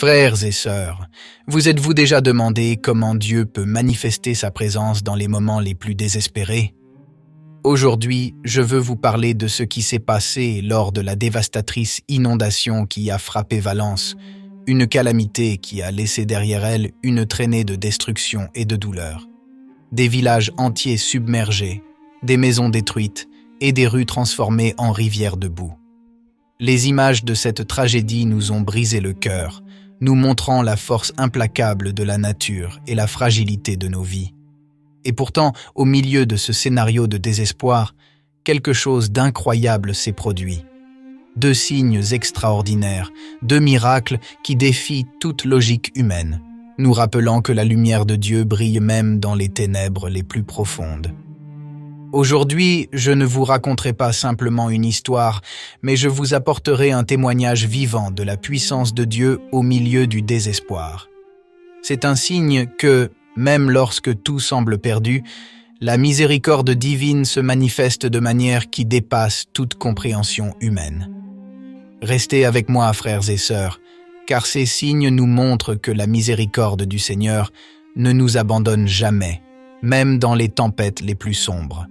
Frères et sœurs, vous êtes-vous déjà demandé comment Dieu peut manifester sa présence dans les moments les plus désespérés? Aujourd'hui, je veux vous parler de ce qui s'est passé lors de la dévastatrice inondation qui a frappé Valence, une calamité qui a laissé derrière elle une traînée de destruction et de douleur. Des villages entiers submergés, des maisons détruites et des rues transformées en rivières de boue. Les images de cette tragédie nous ont brisé le cœur, nous montrant la force implacable de la nature et la fragilité de nos vies. Et pourtant, au milieu de ce scénario de désespoir, quelque chose d'incroyable s'est produit. Deux signes extraordinaires, deux miracles qui défient toute logique humaine, nous rappelant que la lumière de Dieu brille même dans les ténèbres les plus profondes. Aujourd'hui, je ne vous raconterai pas simplement une histoire, mais je vous apporterai un témoignage vivant de la puissance de Dieu au milieu du désespoir. C'est un signe que, même lorsque tout semble perdu, la miséricorde divine se manifeste de manière qui dépasse toute compréhension humaine. Restez avec moi, frères et sœurs, car ces signes nous montrent que la miséricorde du Seigneur ne nous abandonne jamais, même dans les tempêtes les plus sombres.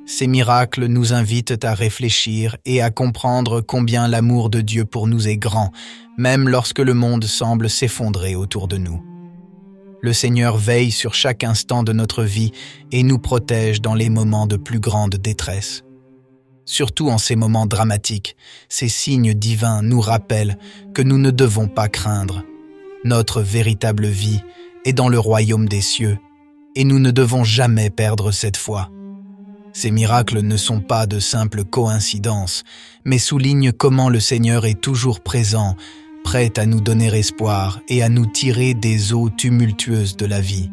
Ces miracles nous invitent à réfléchir et à comprendre combien l'amour de Dieu pour nous est grand, même lorsque le monde semble s'effondrer autour de nous. Le Seigneur veille sur chaque instant de notre vie et nous protège dans les moments de plus grande détresse. Surtout en ces moments dramatiques, ces signes divins nous rappellent que nous ne devons pas craindre. Notre véritable vie est dans le royaume des cieux et nous ne devons jamais perdre cette foi. Ces miracles ne sont pas de simples coïncidences, mais soulignent comment le Seigneur est toujours présent, prêt à nous donner espoir et à nous tirer des eaux tumultueuses de la vie.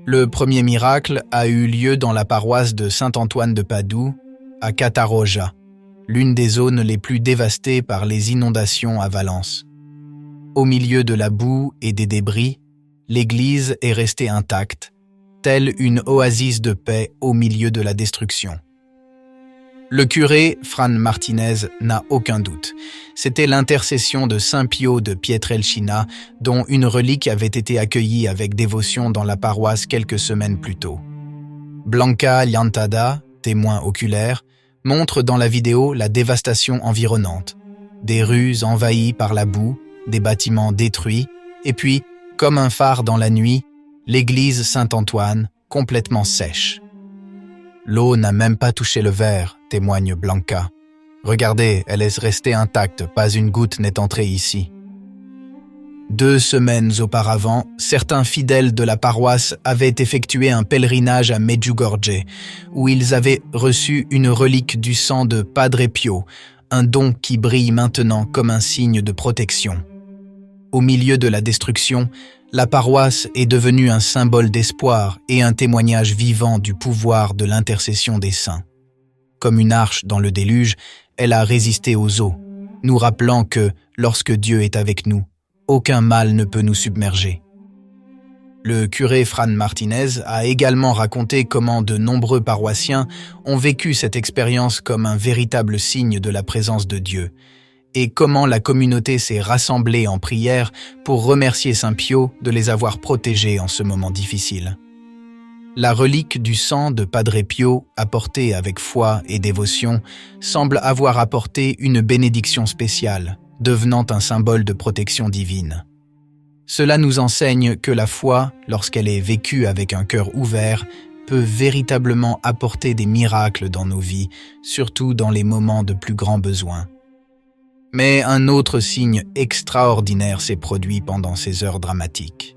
Le premier miracle a eu lieu dans la paroisse de Saint-Antoine de Padoue, à Catarroja, l'une des zones les plus dévastées par les inondations à Valence. Au milieu de la boue et des débris, l'église est restée intacte, telle une oasis de paix au milieu de la destruction. Le curé, Fran Martinez, n'a aucun doute. C'était l'intercession de Saint Pio de Pietrelcina, dont une relique avait été accueillie avec dévotion dans la paroisse quelques semaines plus tôt. Blanca Llantada, témoin oculaire, montre dans la vidéo la dévastation environnante. Des rues envahies par la boue, des bâtiments détruits, et puis, comme un phare dans la nuit, l'église Saint-Antoine, complètement sèche. L'eau n'a même pas touché le verre, témoigne Blanca. Regardez, elle est restée intacte, pas une goutte n'est entrée ici. 2 semaines auparavant, certains fidèles de la paroisse avaient effectué un pèlerinage à Medjugorje, où ils avaient reçu une relique du sang de Padre Pio, un don qui brille maintenant comme un signe de protection. Au milieu de la destruction, la paroisse est devenue un symbole d'espoir et un témoignage vivant du pouvoir de l'intercession des saints. Comme une arche dans le déluge, elle a résisté aux eaux, nous rappelant que, lorsque Dieu est avec nous, aucun mal ne peut nous submerger. Le curé Fran Martinez a également raconté comment de nombreux paroissiens ont vécu cette expérience comme un véritable signe de la présence de Dieu, et comment la communauté s'est rassemblée en prière pour remercier Saint Pio de les avoir protégés en ce moment difficile. La relique du sang de Padre Pio, apportée avec foi et dévotion, semble avoir apporté une bénédiction spéciale, devenant un symbole de protection divine. Cela nous enseigne que la foi, lorsqu'elle est vécue avec un cœur ouvert, peut véritablement apporter des miracles dans nos vies, surtout dans les moments de plus grand besoin. Mais un autre signe extraordinaire s'est produit pendant ces heures dramatiques.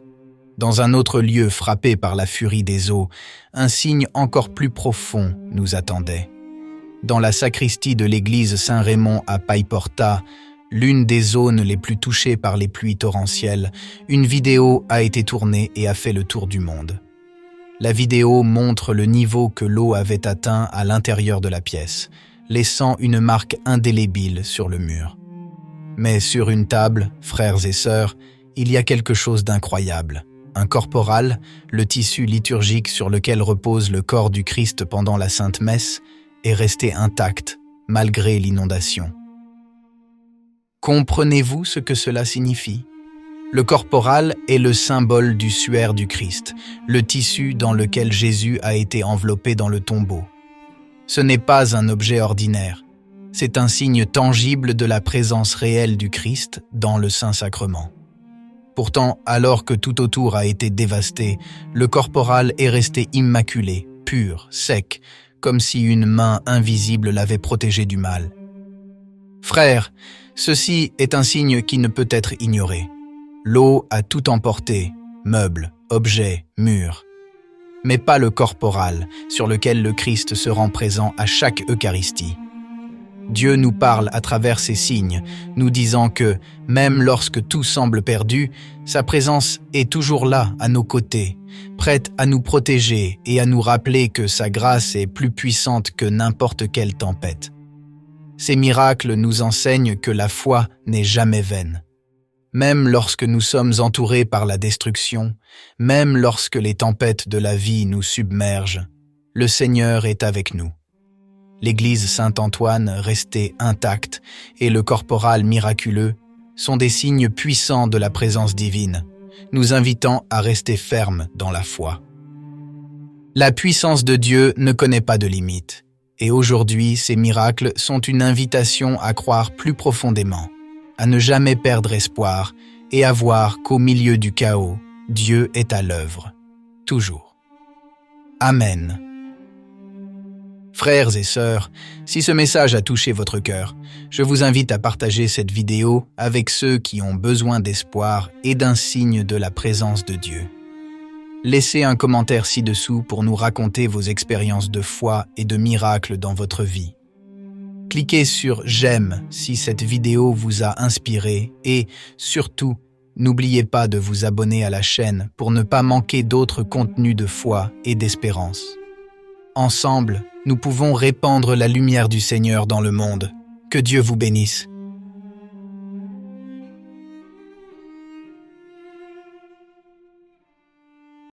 Dans un autre lieu frappé par la furie des eaux, un signe encore plus profond nous attendait. Dans la sacristie de l'église Saint-Raymond à Paiporta, l'une des zones les plus touchées par les pluies torrentielles, une vidéo a été tournée et a fait le tour du monde. La vidéo montre le niveau que l'eau avait atteint à l'intérieur de la pièce, laissant une marque indélébile sur le mur. Mais sur une table, frères et sœurs, il y a quelque chose d'incroyable. Un corporal, le tissu liturgique sur lequel repose le corps du Christ pendant la Sainte Messe, est resté intact, malgré l'inondation. Comprenez-vous ce que cela signifie ? Le corporal est le symbole du suaire du Christ, le tissu dans lequel Jésus a été enveloppé dans le tombeau. Ce n'est pas un objet ordinaire, c'est un signe tangible de la présence réelle du Christ dans le Saint-Sacrement. Pourtant, alors que tout autour a été dévasté, le corporal est resté immaculé, pur, sec, comme si une main invisible l'avait protégé du mal. Frères, ceci est un signe qui ne peut être ignoré. L'eau a tout emporté, meubles, objets, murs. Mais pas le corporal, sur lequel le Christ se rend présent à chaque Eucharistie. Dieu nous parle à travers ces signes, nous disant que, même lorsque tout semble perdu, sa présence est toujours là, à nos côtés, prête à nous protéger et à nous rappeler que sa grâce est plus puissante que n'importe quelle tempête. Ces miracles nous enseignent que la foi n'est jamais vaine. Même lorsque nous sommes entourés par la destruction, même lorsque les tempêtes de la vie nous submergent, le Seigneur est avec nous. L'église Saint-Antoine restée intacte et le corporal miraculeux sont des signes puissants de la présence divine, nous invitant à rester fermes dans la foi. La puissance de Dieu ne connaît pas de limites, et aujourd'hui ces miracles sont une invitation à croire plus profondément, à ne jamais perdre espoir et à voir qu'au milieu du chaos, Dieu est à l'œuvre, toujours. Amen. Frères et sœurs, si ce message a touché votre cœur, je vous invite à partager cette vidéo avec ceux qui ont besoin d'espoir et d'un signe de la présence de Dieu. Laissez un commentaire ci-dessous pour nous raconter vos expériences de foi et de miracles dans votre vie. Cliquez sur « J'aime » si cette vidéo vous a inspiré et, surtout, n'oubliez pas de vous abonner à la chaîne pour ne pas manquer d'autres contenus de foi et d'espérance. Ensemble, nous pouvons répandre la lumière du Seigneur dans le monde. Que Dieu vous bénisse.